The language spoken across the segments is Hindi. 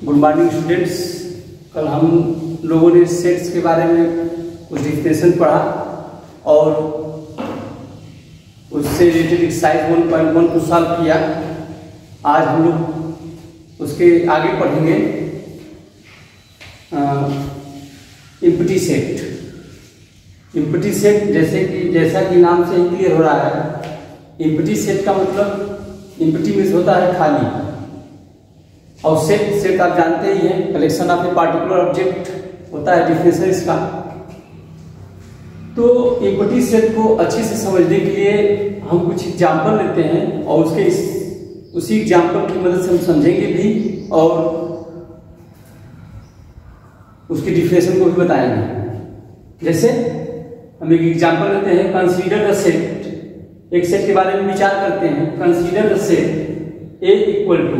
Good morning students. कल हम लोगों ने सेट्स के बारे में कुछ डिफिनेशन पढ़ा और उससे रिलेटेड एक्सरसाइज 1.1 को सॉल्व किया। आज हम लोग उसके आगे पढ़ेंगे एम्प्टी सेट। एम्प्टी सेट जैसा कि नाम से ही क्लियर हो रहा है, एम्प्टी सेट का मतलब एम्प्टी मीन्स होता है खाली, और सेट आप जानते ही हैं collection of a particular object होता है डेफिनेशन इसका। तो एम्प्टी सेट को अच्छे से समझने के लिए हम कुछ एग्जाम्पल लेते हैं और उसी एग्जाम्पल की मदद से हम समझेंगे भी और उसकी डेफिनेशन को भी बताएंगे। जैसे हम एक एग्जाम्पल लेते हैं, कंसीडर द सेट। एक सेट के बारे में विचार करते हैं। Consider the set A equal to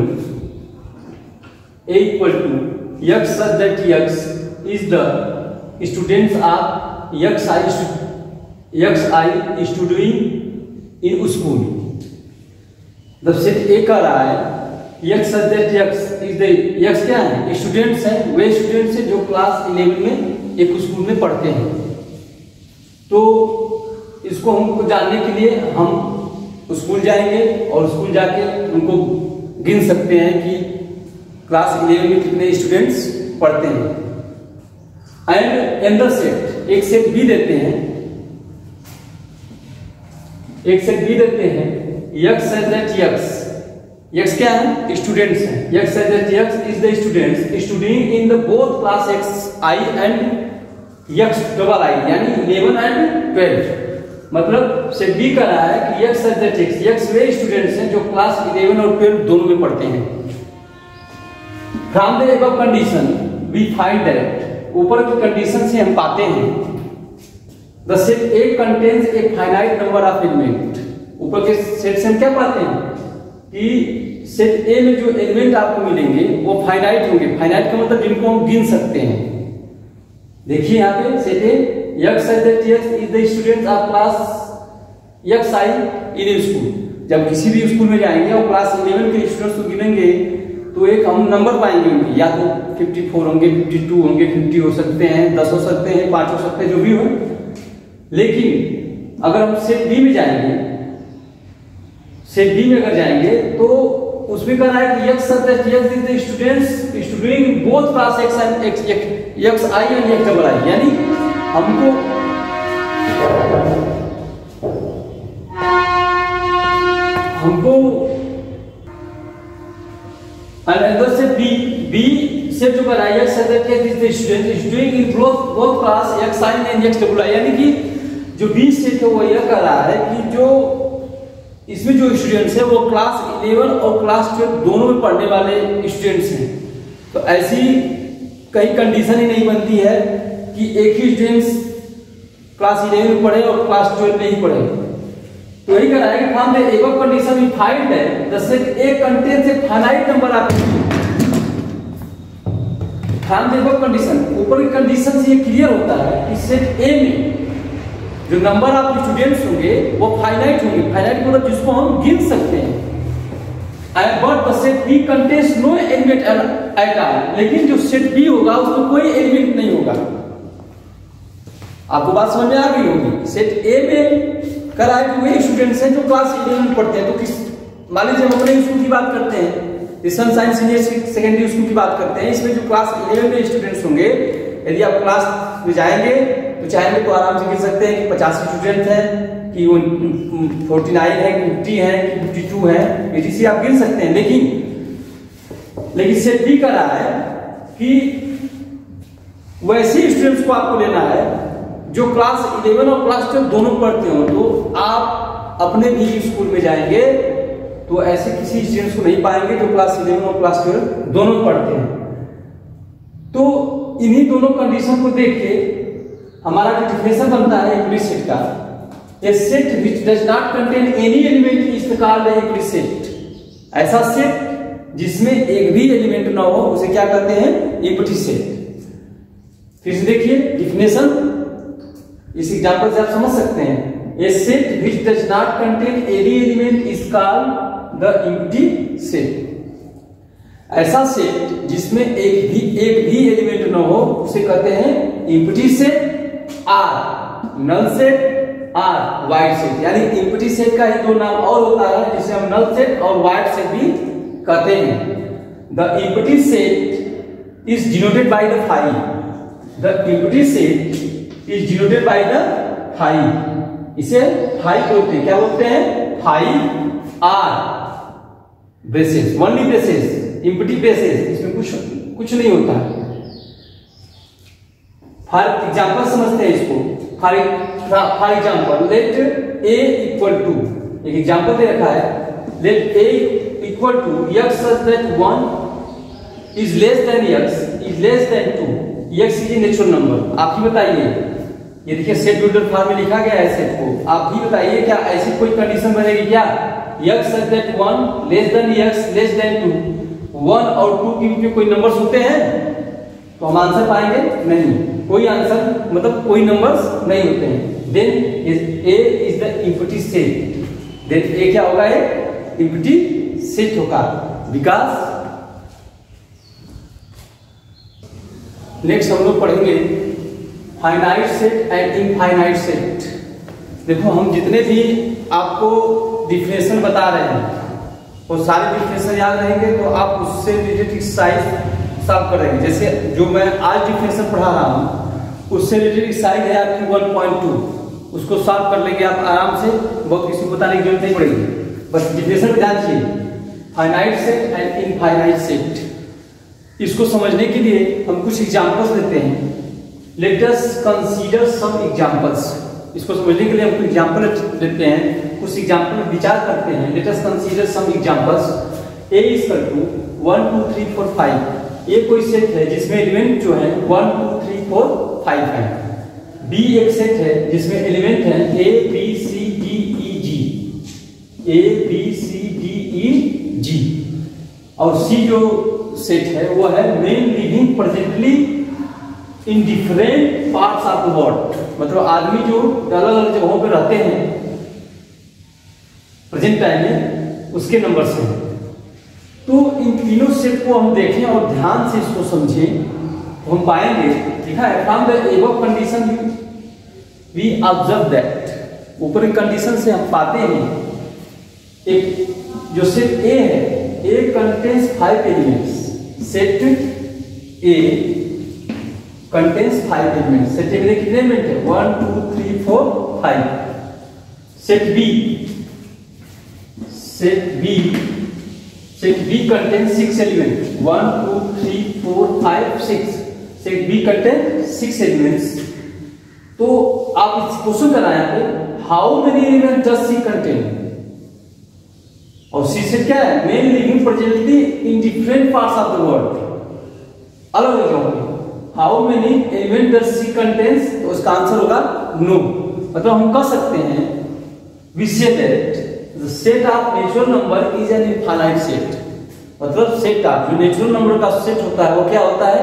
x such that x is the students of xi studying in school। जब सेट ए कर रहा है x such that x is the x क्या है? स्टूडेंट्स हैं, वे स्टूडेंट्स हैं जो क्लास 11 में एक स्कूल में पढ़ते हैं। तो इसको हमको जानने के लिए हम स्कूल जाएंगे और स्कूल जाके उनको गिन सकते हैं कि क्लास 11 में कितने स्टूडेंट्स पढ़ते हैं। एंड इन द सेट एक सेट बी देते हैं, x such that x क्या है? स्टूडेंट्स हैं। x such that x is the students studying in the both class xi and xii यानी 11 and 12। मतलब सेट बी कर रहा है कि x such that x way students हैं जो क्लास 11 और 12 दोनों में पढ़ते हैं। From the above condition we find that ऊपर की कंडीशन से हम पाते हैं the set A contains a finite number of element। ऊपर के सेट से हम क्या पाते हैं कि सेट A में जो एलिमेंट आपको मिलेंगे वो फाइनाइट होंगे। फाइनाइट का मतलब जिनको हम गिन सकते हैं। देखिए यहाँ पे set A x such that x is the students of class xi in school। जब किसी भी स्कूल में जाएंगे और क्लास 11 के स्टूडेंट्स को गिनेंगे तो एक हम नंबर पाएंगे उनके, या तो 54 होंगे, 52 होंगे, 50 हो सकते हैं, 10 हो सकते हैं, 5 हो सकते हैं, जो भी हो। लेकिन अगर हम सेट बी में जाएंगे, सेट बी में अगर जाएंगे तो उसमें कह रहा है कि x such that x is the students studying both class xi and xii, यानी हमको अंदर से बी से जो कराया x such that x is the student studying in both class xi and xii, यानी कि जो बी सेट है वो यह कर रहा है कि जो इसमें जो स्टूडेंट्स है वो क्लास 11 और क्लास 12 दोनों में पढ़ने वाले स्टूडेंट्स हैं। तो ऐसी कई कंडीशन ही नहीं बनती है कि एक ही स्टूडेंट्स क्लास 11 में पढ़े और क्लास 12 में ही पढ़े। तो यही कह रहा है कि from the above condition we find that the set A contains a finite number of from the above condition. ऊपर की कंडीशन से ये क्लियर होता है कि सेट A में जो नंबर ऑफ स्टूडेंट्स होंगे वो फाइनाइट होंगे। फाइनाइट मतलब जिसको हम गिन सकते हैं। But the set B contains no element at all। लेकिन जो सेट B होगा उसमें कोई एलिमेंट नहीं होगा। आपको बात समझ में आ गई होगी। सेट A में करा है कि वे स्टूडेंट्स हैं जो क्लास 11 में पढ़ते हैं। तो किस मान लीजिए हम अपने स्कूल की बात करते हैं, सन सीनियर सेकेंडरी स्कूल की बात करते हैं। इसमें जो क्लास 11 में स्टूडेंट्स होंगे, यदि आप क्लास में जाएंगे तो चाहेंगे तो आराम से गिन सकते हैं कि 50 स्टूडेंट हैं, कि 49 है, 50 है, कि 52 है, etc आप गिन सकते हैं। लेकिन सेट बी कर रहा है कि वैसे स्टूडेंट्स को आपको लेना है जो क्लास 11 और क्लास 12 दोनों पढ़ते हो। तो आप अपने भी स्कूल में जाएंगे तो ऐसे किसी स्टूडेंट्स को नहीं पाएंगे जो क्लास 11 और क्लास 12 दोनों पढ़ते हैं। तो इन्हीं दोनों कंडीशन को देख के हमारा जो डेफिनेशन बनता है एम्प्टी सेट का, a set which does not contain any element is called empty set. ऐसा सेट जिसमें एक भी एलिमेंट ना हो उसे क्या कहते हैं? Empty set. फिर से देखिए डेफिनेशन, इस एग्जांपल से आप समझ सकते हैं। ए set which does not contain any element is called the empty set. ऐसा सेट जिसमें एक भी एलिमेंट न हो उसे कहते हैं empty set और null set और void set. यानी empty set का ही दो नाम और होता है जिसे हम null set और void set भी कहते हैं. The empty set is denoted by the phi. The empty set is denoted by the phi. इसे phi बोलते हैं. क्या बोलते हैं? phi r braces, only braces, empty braces. इसमें कुछ नहीं होता. फॉर एग्जांपल समझते हैं इसको. For example let a equal to, एक एग्जांपल दे रखा है. Let a equal to x such that 1 is less than x is less than 2. x is natural number. आप ही बताइए. ये देखिए सेट बिल्डर फॉर्म में लिखा गया है सेट को. आप ही बताइए क्या ऐसी कोई कंडीशन बनेगी क्या? x such that 1 less than x less than 2. 1 और 2 के बीच में कोई नंबर्स होते हैं तो हम आंसर पाएंगे नहीं. कोई आंसर मतलब कोई नंबर्स नहीं होते हैं. Then a is the empty set. Then a क्या होगा? empty set होगा. बिकॉज नेक्स्ट हम लोग पढ़ेंगे finite set and infinite set. देखो हम जितने भी आपको डिफिनेशन बता रहे हैं वो सारे डिफिनेशन याद रहेंगे तो आप उससे रिलेटेड एक्सरसाइज सॉल्व करेंगे. जैसे जो मैं आज डिफिनेशन पढ़ा रहा हूँ उससे रिलेटेड एक्सरसाइज है आपकी 1.2. उसको सॉल्व कर लेंगे आप आराम से. बहुत किसी को बताने की जरूरत नहीं पड़ेगी. बस डिफिनेशन में ध्यान दीजिए. Finite set and infinite set. इसको समझने के लिए हम कुछ एग्जांपल्स लेते हैं. Let us consider some examples. इसको समझने के लिए हम कुछ एग्जांपल लेते हैं, कुछ एग्जांपल में विचार करते हैं. Let us consider some examples. a equal to 1 2 3 4 5. ये कोई सेट है जिसमें एलिमेंट जो है 1 2 3 4 5 है. b एक सेट है जिसमें एलिमेंट है a b c d e g. a b c d e g. और c जो सेट है वो है main living presently in different parts of the world. मतलब आदमी जो अलग अलग जगहों पे रहते हैं प्रेजेंट टाइम में उसके नंबर्स हैं. तो इन तीनों सेट को हम देखें और ध्यान से इसको समझें तो हम पाएंगे लिखा है from the above condition we observe that. ऊपर की कंडीशन से हम पाते हैं एक जो सेट ए है A contains 5 elements. Set A contains 5 elements. Set A में कितने एलिमेंट है? 1 2 3 4 5. Set B contains 6 elements. 1 2 3 4 5 6. Set B contains 6 elements. तो आप इस क्वेश्चन का यहाँ पे how many elements does C contain? और सी सेट क्या है? Main living presently in different parts of the world. अलग अलग जगहों पे. How many element does she contains? तो उसका आंसर होगा नो. मतलब हम कह सकते हैं we see that the set of natural number is an infinite set. मतलब सेट ऑफ जो नेचुरल नंबर का सेट होता है वो क्या होता है?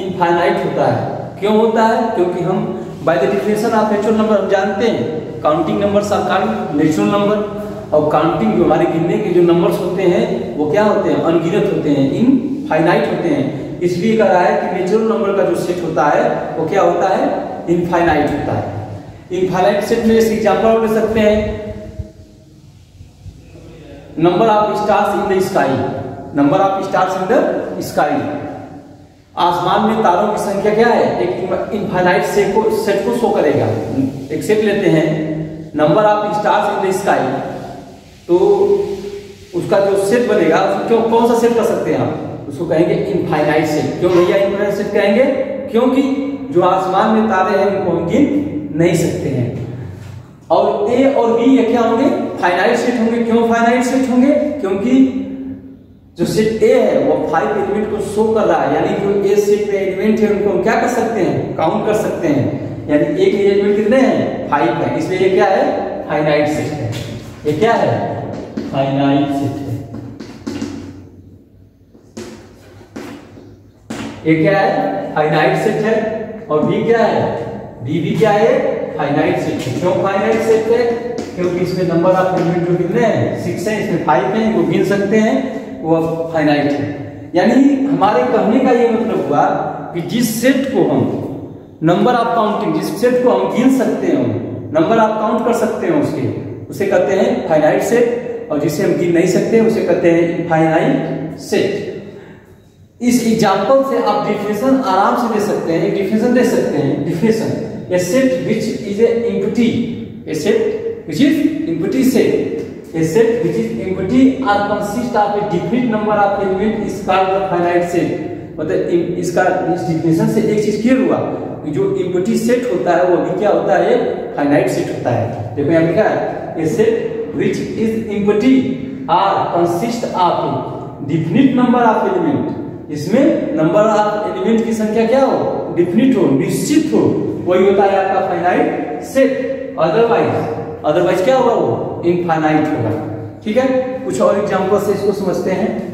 इनफाइनाइट होता है. क्यों होता है? क्योंकि हम by the definition of natural number हम जानते हैं counting numbers are called natural number. और काउंटिंग जो हमारे गिनने के जो नंबर्स होते हैं वो क्या होते हैं? अनगिनत होते हैं, इनफाइनाइट होते हैं. इसलिए कह रहा है कि नेचुरल नंबर का जो सेट होता है वो क्या होता है? इनफाइनाइट होता है. इनफाइनाइट सेट में जैसे एग्जांपल ले सकते हैं number of stars in the sky. Number of stars in the sky. आसमान में तारों की संख्या क्या है? एक इनफाइनाइट सेट को शो करेगा. एक सेट लेते हैं number of stars in the sky. तो उसका जो सेट बनेगा क्यों कौन सा सेट कर सकते हैं आप? उसको कहेंगे इनफाइनाइट सेट. क्यों भैया इनफाइनाइट सेट कहेंगे? क्योंकि जो आसमान में तारे हैं उनको हम गिन नहीं सकते हैं. और ए और बी ये क्या होंगे? फाइनाइट सेट होंगे. क्यों फाइनाइट सेट होंगे? क्योंकि जो सेट ए है वो 5 एलिमेंट को शो कर रहा है. यानी जो ए सेट में एलिमेंट है उनको हम क्या कर सकते हैं? काउंट कर सकते हैं. यानी एक एलिमेंट कितने हैं? 5 है. इसलिए ये क्या है? फाइनाइट सेट है. ये क्या है? फाइनाइट सेट है. ये क्या है? फाइनाइट सेट है. और बी क्या है? बी भी क्या है? फाइनाइट सेट है। क्यों फाइनाइट सेट है? क्योंकि इसमें नंबर ऑफ एलिमेंट जो गिनने हैं 6 है, इसमें 5 है, वो गिन सकते हैं, वो फाइनाइट है। यानी हमारे कहने का ये मतलब हुआ कि जिस सेट को हम नंबर ऑफ काउंटिंग, जिस सेट को हम गिन सकते हैं, नंबर ऑफ काउंट कर सकते हैं उसके, उसे कहते हैं फाइनाइट सेट, और जिसे हम गिन नहीं सकते उसे कहते हैं इनफाइनाइट सेट। इस एग्जांपल से आप डिफिनेशन आराम से दे सकते हैं, एक डिफिनेशन दे सकते हैं। Definition, a set which is empty, a set which is empty set, a set which is empty or consist of a definite number of element is called the finite set। मतलब इसका इस डिफिनेशन से एक चीज क्लियर हुआ कि जो एम्प्टी सेट होता है वो भी क्या होता है? फाइनाइट सेट होता है। देखो यहाँ लिखा है a set which is empty or consist of a definite number of element, इसमें नंबर ऑफ एलिमेंट की संख्या क्या हो? डिफिनिट हो, निश्चित हो, वही होता है आपका फाइनाइट सेट। अदरवाइज क्या होगा? वो इनफाइनाइट होगा। ठीक है, कुछ और एग्जांपल से इसको समझते हैं।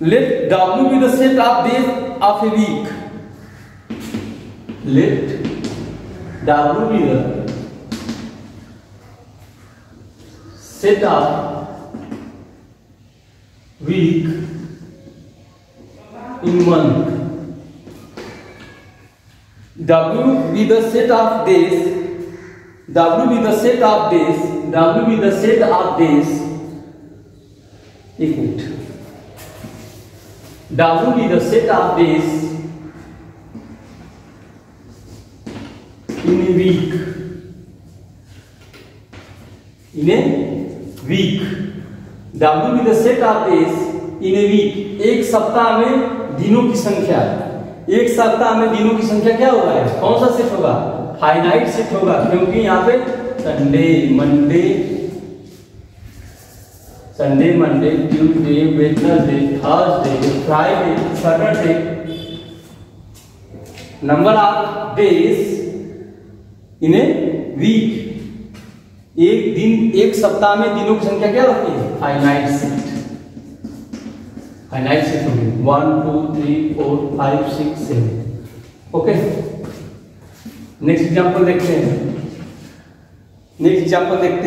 Let W be the set of days of a week. Let W be the set of week in month. W be the set of days. W be the set of days. W be the set of days. एक minute. W be the set of days in a week. In a week. W be the set of days in a week. एक सप्ताह में दिनों की संख्या। एक सप्ताह में दिनों की संख्या क्या होगा? कौन सा सेट होगा? फाइनाइट सेट होगा, क्योंकि यहाँ पे Sunday, Monday, Tuesday, Wednesday, Thursday, Friday, Saturday, number of days in a week. एक दिन, एक सप्ताह में दिनों की संख्या क्या होती है? Finite set. फाइनाइट सेट होगी 1 2 3 4 5 6 7। ओके, नेक्स्ट एग्जांपल देखते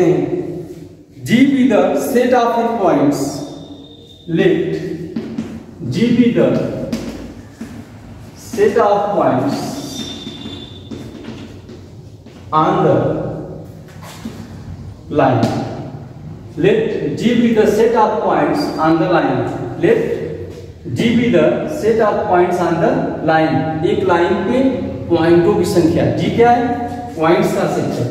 हैं। G be the set of points. Let G be the set of points on the line. Let G be the set of points on the line. Let G be the set of points on the line. एक लाइन पे पॉइंटों की संख्या। G क्या है? पॉइंट्स का सेट है।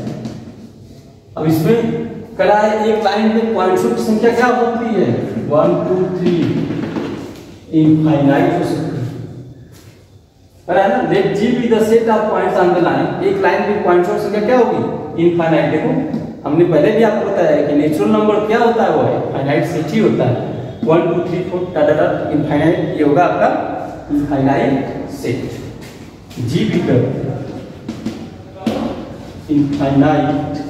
अब इसमें करा है एक लाइन पे पॉइंट्सों की संख्या क्या होती है? 1 2 3 इनफाइनाइट हो सकती है ना। Let G be the set of points on the line। एक लाइन पे पॉइंट्सों की संख्या क्या होगी? इनफाइनाइट। देखो हमने पहले भी आपको बताया कि नेचुरल नंबर क्या होता है? वो है फाइनाइट सेट ही होता है। 1 2 3 4 टाटा इनफाइनाइट, ये होगा आपका infinite set. G be the infinite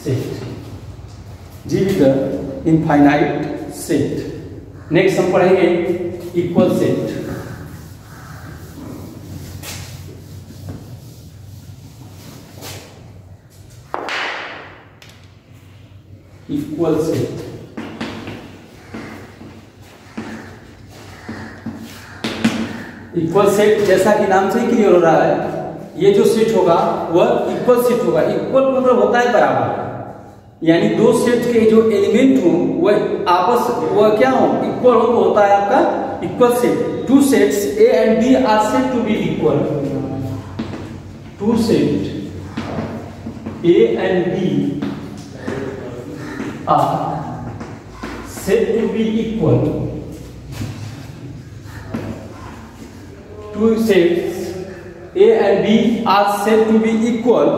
set. G be the infinite set। Next हम पढ़ेंगे equal set. Equal set equal set जैसा कि नाम से ही क्लियर हो रहा है, ये जो सेट होगा वह इक्वल सेट होगा। इक्वल मतलब होता है बराबर, यानी दो सेट के जो एलिमेंट हो वह आपस वह क्या हो? इक्वल हो, तो होता है आपका equal set. Two sets A and B are said to be equal. Two set A and B are said to be equal. Two sets A and B are said to be equal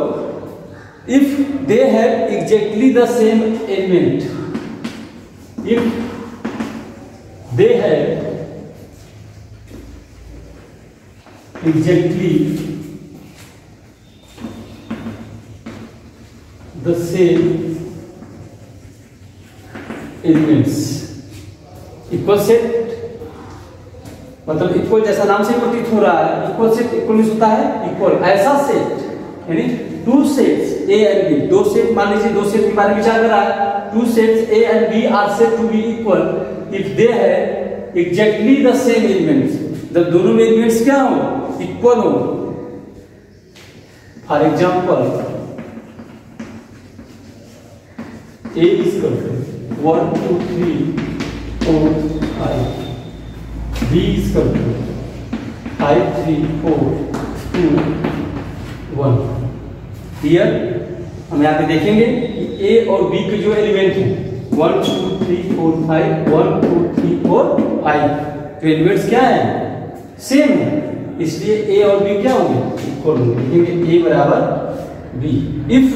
if they have exactly the same element. If they have exactly the same elements. Equal set मतलब इक्वल जैसा नाम से प्रतीत हो रहा है, इक्वल सेट इक्वल होता है इक्वल, ऐसा सेट यानी two sets A and B, दो सेट मान लीजिए, दो सेट के बारे में विचार कर रहा है, two sets A and B are said to be equal if they have exactly the same elements, जब दोनों में एलिमेंट्स क्या हो, इक्वल हो। For example A is equal to 1 2 3 4 5, B is equal to 5 3 4 2 1। Clear? हम यहाँ पे देखेंगे कि A और B के जो एलिमेंट हैं 1 2 3 4 5, 1 2 3 4 5, तो एलिमेंट्स क्या है, सेम है, इसलिए A और B क्या होंगे, इक्वल होंगे। लिखेंगे A बराबर B if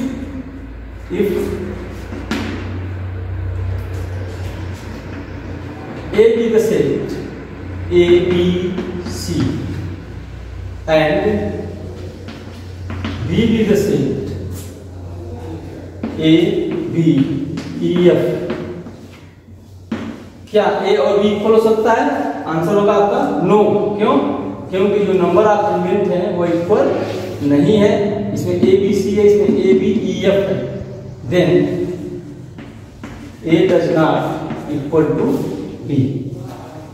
A be the set A B C and B be the set A B E F, क्या A और B इक्वल हो सकता है? आंसर होगा आपका नो। क्यों? क्योंकि जो नंबर ऑफ एलिमेंट है वो इक्वल नहीं है, इसमें A B C है, इसमें A B E F है, then A does not equal to B,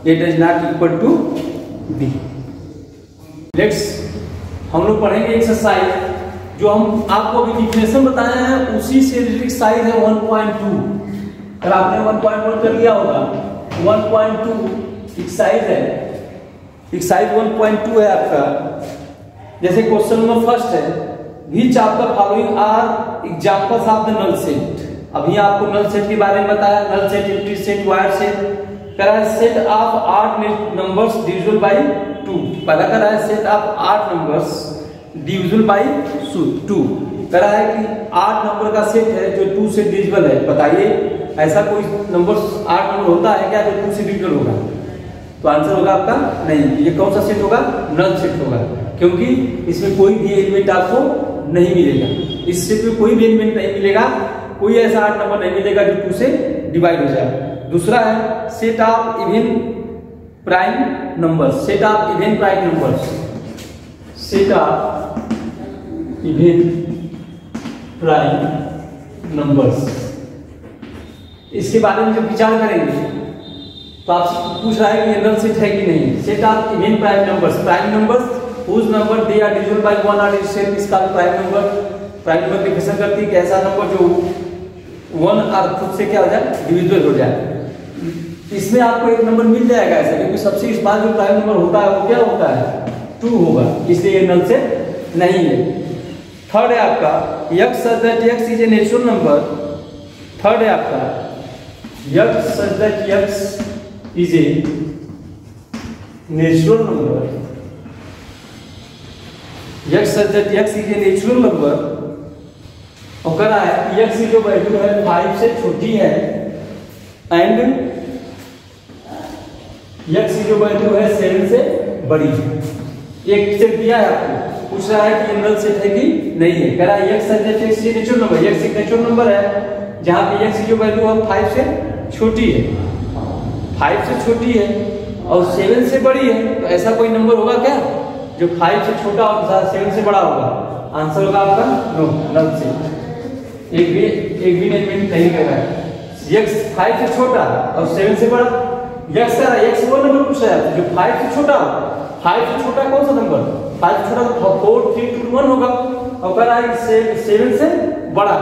A does not equal to B। Next हम लोग पढ़ेंगे एक्सरसाइज, जो हम आपको अभी डिफिनेशन बताया है उसी से रिलेटेड साइज है 1.2। अगर आपने 1.1 कर लिया होगा, 1.2 एक्सरसाइज है, एक्सरसाइज 1.2 है आपका। जैसे क्वेश्चन नंबर फर्स्ट है, which of the following are examples of the null set. अभी आपको नल सेट के बारे में बताया, null set, empty set, void set. कह रहा है set of 8 numbers divisible by 2। पहला कह रहा है set of 8 numbers divisible by 2। कह रहा है कि 8 नंबर का सेट है जो 2 से डिविजिबल है। बताइए ऐसा कोई नंबर 8 नंबर होता है क्या जो 2 से डिविजिबल होगा? तो आंसर होगा आपका नहीं। ये कौन सा सेट होगा? नल सेट होगा, क्योंकि इसमें कोई भी एलिमेंट आपको नहीं मिलेगा। इस सेट में कोई भी एलिमेंट नहीं मिलेगा, कोई ऐसा 8 नंबर नहीं मिलेगा जो 2 से डिवाइड हो जाए। दूसरा है set of even prime numbers, set of even prime numbers, set of even prime numbers. इसके बारे में जब विचार करेंगे तो आपसे पूछ रहा है कि ये नल सेट है कि नहीं। Set of even prime numbers, prime numbers whose number they are divisible by 1 or itself is called prime number. Prime number definition करती है कि ऐसा नंबर जो 1 और खुद से क्या हो जाए, डिविजिबल हो जाए। इसमें आपको एक नंबर मिल जाएगा ऐसा, क्योंकि सबसे इस बार जो प्राइम नंबर होता है वो क्या होता है, 2 होगा, इसलिए ये नल सेट नहीं है। थर्ड है आपका x such that x is a natural number। Third है आपका x such that x is a natural number, x such that x is a natural number। और कह रहा है कि x की जो वैल्यू है 5 से छोटी है एंड x की जो वैल्यू है 7 से बड़ी है। एक सेट दिया है आपको, पूछ रहा है कि ये नल सेट है कि नहीं है। कह रहा है x such that x is a natural number, x एक नेचुरल नंबर है जहां पे x की जो वैल्यू है 5 से छोटी है, 5 से छोटी है और 7 से बड़ी है। तो ऐसा कोई नंबर होगा क्या जो 5 से छोटा और 7 से बड़ा होगा? आंसर होगा आपका नो, नल सेट। एक भी एलिमेंट नहीं कर रहा है। x 5 से छोटा और 7 से बड़ा, x का x वो नंबर पूछ रहा है जो 5 से छोटा। 5 से छोटा कौन सा नंबर? 5 से छोटा तो 4 3 2 1 होगा। और कह रहा है कि 7 से बड़ा,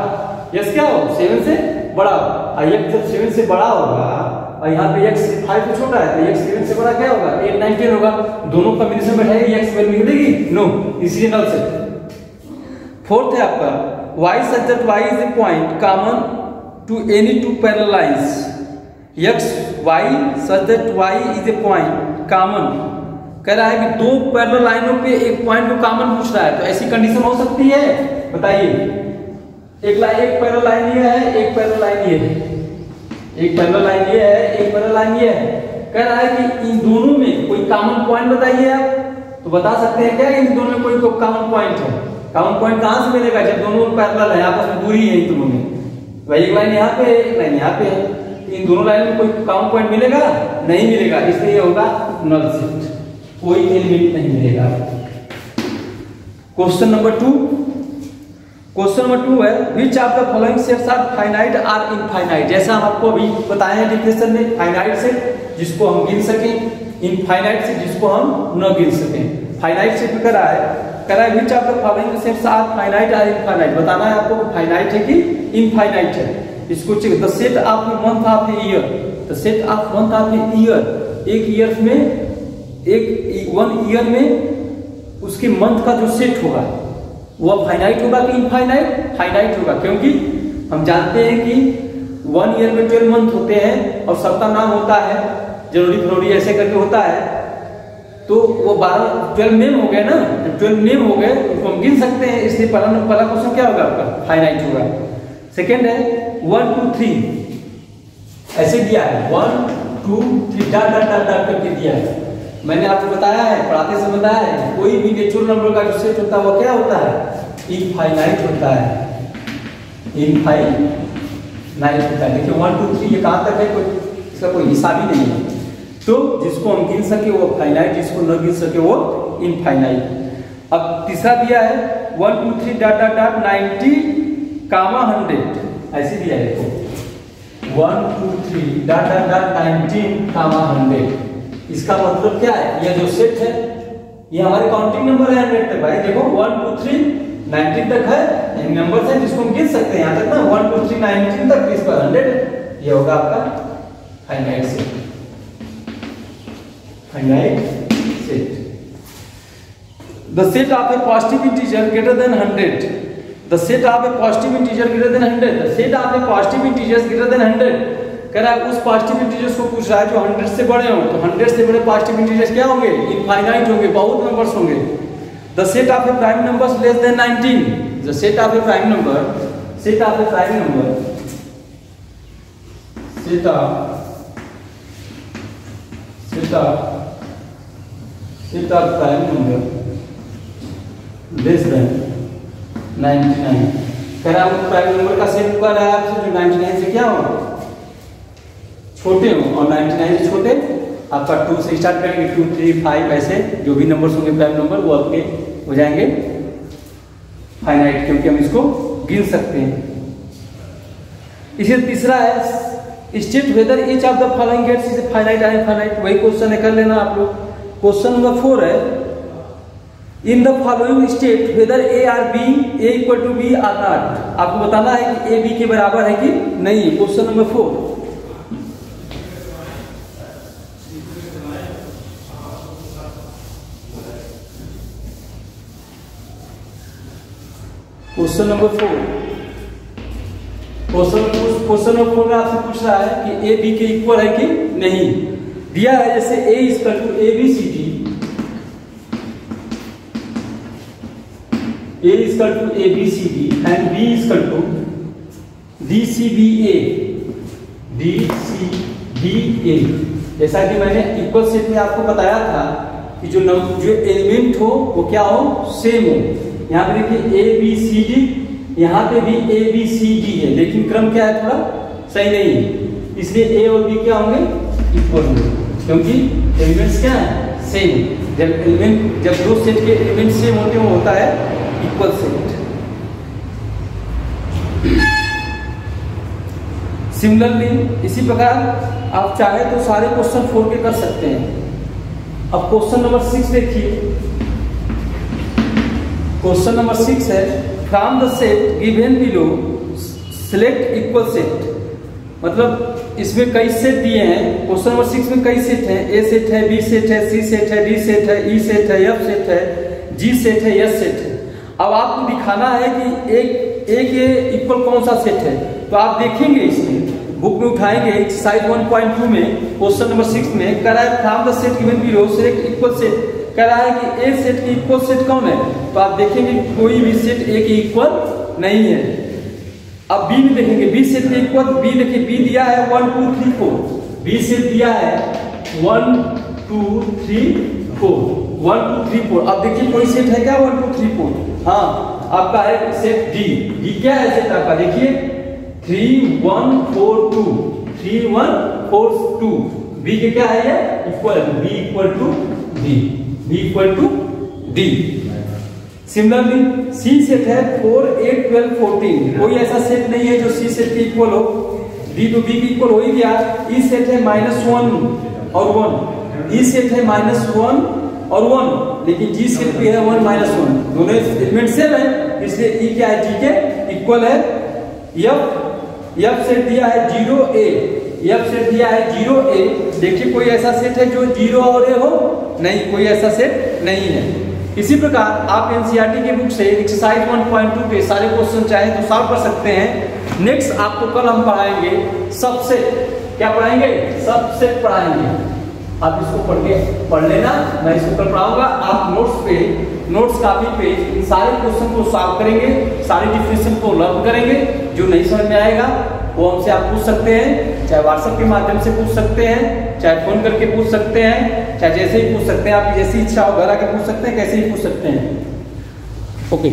x क्या हो, 7 से बड़ा। और x जब 7 से बड़ा होगा और यहाँ पे x 5 से छोटा है तो x 7 से बड़ा क्या होगा, 8 9 10 होगा। दोनों कॉम्बिनेशन में है x वैल्यू मिलेगी नो, इसलिए नल सेट। फोर्थ है आपका y such that y is a point common to any two parallel lines। x y such that y is a point common, कह रहा है कि दो पैरेलल लाइनों पे एक पॉइंट को कॉमन पूछ रहा है। तो ऐसी कंडीशन हो सकती है, बताइए। एक पैरेलल लाइन ये है, एक पैरेलल लाइन ये है, एक पैरेलल लाइन ये है, एक पैरेलल लाइन ये है। कह रहा है कि इन दोनों में कोई कॉमन पॉइंट बताइए आप। तो बता सकते हैं क्या इन दोनों में कोई कॉमन पॉइंट है? कॉमन पॉइंट कहां से मिलेगा? जब दोनों पैरेलल है, आपस में दूरी है इन दोनों में। वही एक लाइन यहाँ पे है, एक लाइन यहाँ पे है, इन दोनों लाइन में कोई कॉमन पॉइंट मिलेगा? नहीं मिलेगा, इसलिए होगा नल सेट, कोई एलिमेंट नहीं मिलेगा। क्वेश्चन नंबर 2 है which of the following sets are finite or infinite. जैसा हम आपको अभी बताए हैं डिफिनेशन में, फाइनाइट सेट जिसको हम गिन सकें, इनफाइनाइट सेट जिसको हम न गिन सकें। फाइनाइट सेट कह रहा है which of the following sets are finite or infinite. बताना है आपको फाइनाइट है कि इनफाइनाइट है। इसको check, the set of the month of the year, the set of month of the year, एक ईयर में, एक वन ईयर में उसके मंथ का जो सेट होगा वो फाइनाइट होगा कि इनफाइनाइट? फाइनाइट होगा, क्योंकि हम जानते हैं कि वन ईयर में 12 मंथ होते हैं और सबका नाम होता है जनवरी फरवरी ऐसे करके होता है, तो वो 12 नेम हो गए ना, 12 नेम हो गए, उसको हम गिन सकते हैं। इसलिए पहला क्वेश्चन क्या होगा आपका? फाइनाइट होगा। सेकेंड है 1 2 3 ऐसे दिया है, 1 2 3 डॉट डॉट डॉट डॉट करके दिया है। मैंने आपको बताया है, पढ़ाते समय बताया है, कोई भी नेचुरल नंबर का जो सेट होता है वो क्या होता है? इनफाइनाइट होता है, इनफाइनाइट होता है। देखिए 1 2 3 ये कहां तक है, कोई इसका कोई हिसाब ही नहीं है। तो जिसको हम गिन सके वो फाइनाइट, जिसको न गिन सके वो इनफाइनाइट। अब तीसरा दिया है 1 2 3 डॉट डॉट डॉट 90 कामा 100 ऐसे दिया है। देखो 1 2 3 डॉट डॉट डॉट 19 कामा 100, इसका मतलब क्या है? ये जो सेट है ये हमारे काउंटिंग नंबर है 100 तक। भाई देखो 1 2 3 19 तक है, ये नंबर्स हैं जिसको हम गिन सकते हैं यहां तक ना, 1 2 3 19 तक, इस पर 100, ये होगा आपका finite set, finite set. The set of A positive integer greater than 100, the set of A positive integer greater than 100, the set of A positive integers greater than 100। कह रहा है उस पॉजिटिव इंटीजर्स को पूछ रहा है जो 100 से बड़े हों, तो 100 से बड़े पॉजिटिव इंटीजर्स क्या होंगे? इनफाइनाइट होंगे, बहुत नंबर्स होंगे। The set of A prime numbers less than 19, the set of A prime number, set of A prime number, set of prime number less than 99। कह रहा है प्राइम नंबर का सेट कर रहा है आपसे जो 99 से क्या हो, छोटे हो, और 99 से छोटे आपका 2 से स्टार्ट करेंगे, 2 3 5 ऐसे जो भी नंबर्स होंगे प्राइम नंबर वो आपके हो जाएंगे फाइनाइट, क्योंकि हम इसको गिन सकते हैं। इसी तीसरा है state whether each of the following sets is finite और इनफाइनाइट। वही क्वेश्चन है, कर लेना आप लोग। क्वेश्चन नंबर 4 है in the following state whether A or B, A equal to B or not. आपको बताना है कि ए बी के बराबर है कि नहीं। Question number 4, question number 4, question number 4 में आपसे पूछ रहा है कि ए बी के इक्वल है कि नहीं। दिया है जैसे A equal to a b c d, A equal to a b c d and B equal to d c b a, d c b a. जैसा कि मैंने इक्वल सेट में आपको बताया था कि जो एलिमेंट हो वो क्या हो, सेम हो। यहाँ पे देखिए ए बी सी डी, यहाँ पे भी ए बी सी डी है, लेकिन क्रम क्या है, थोड़ा सही नहीं है, इसलिए ए और बी क्या होंगे, इक्वल होंगे, क्योंकि एलिमेंट्स क्या है, सेम। जब दो सेट के एलिमेंट सेम होते हैं वो होता है इक्वल सेट। सिमिलरली इसी प्रकार आप चाहे तो सारे क्वेश्चन 4 के कर सकते हैं। अब क्वेश्चन नंबर 6 देखिए। क्वेश्चन नंबर 6 है from the set given below select equal set. मतलब इसमें कई सेट दिए हैं। क्वेश्चन नंबर 6 में कई सेट हैं, ए सेट है, बी सेट है, सी सेट है, डी सेट है, ई सेट है, एफ सेट है, जी सेट है, एस सेट है। अब आपको दिखाना है कि एक ये इक्वल कौन सा सेट है। तो आप देखेंगे इसमें बुक में उठाएंगे एक्सरसाइज 1.2 में क्वेश्चन नंबर 6 में कह रहा है from the set given below select equal set. कह रहा है कि ए सेट की इक्वल सेट कौन है, तो आप देखेंगे कोई भी सेट ए के इक्वल नहीं है। अब बी में देखेंगे बी सेट के इक्वल, बी देखिए बी दिया है 1 2 3 4, बी सेट दिया है 1 2 3 4, 1 2 3 4। अब देखिए कोई सेट है क्या 1 2 3 4, हाँ आपका है सेट डी। डी क्या है सेट आपका, देखिए 3 1 4 2, 3 1 4 2। बी के क्या है ये इक्वल है, B equal to D, B equal to D. Similarly C set है 4 8 12 14, कोई ऐसा सेट नहीं है जो सी सेट के इक्वल हो। डी तो बी के इक्वल हो ही गया। ई सेट है -1 और 1, ई सेट है -1 और 1, लेकिन जी सेट भी है 1 -1, दोनों एलिमेंट सेम है, इसलिए ई क्या है, जी के इक्वल है। एफ सेट दिया है 0a, एफ सेट दिया है 0a। देखिए कोई ऐसा सेट है जो 0 और a हो, नहीं, कोई ऐसा सेट नहीं है। इसी प्रकार आप एनसीईआरटी की बुक से एक्सरसाइज 1.2 के सारे क्वेश्चन चाहे तो सॉल्व कर सकते हैं। नेक्स्ट आपको कल हम पढ़ाएंगे सबसेट, क्या पढ़ाएंगे, सबसेट पढ़ाएंगे। आप इसको पढ़ लेना, मैं इसको कल पढ़ाऊंगा। आप नोट्स कॉपी पे इन सारे क्वेश्चन को सॉल्व करेंगे, सारी डिफिनेशन को लर्न करेंगे। जो नहीं समझ में आएगा वो हमसे आप पूछ सकते हैं, चाहे व्हाट्सएप के माध्यम से पूछ सकते हैं, चाहे फोन करके पूछ सकते हैं, चाहे जैसे ही पूछ सकते हैं, आपकी जैसी इच्छा हो घर आके पूछ सकते हैं, कैसे ही पूछ सकते हैं। ओके।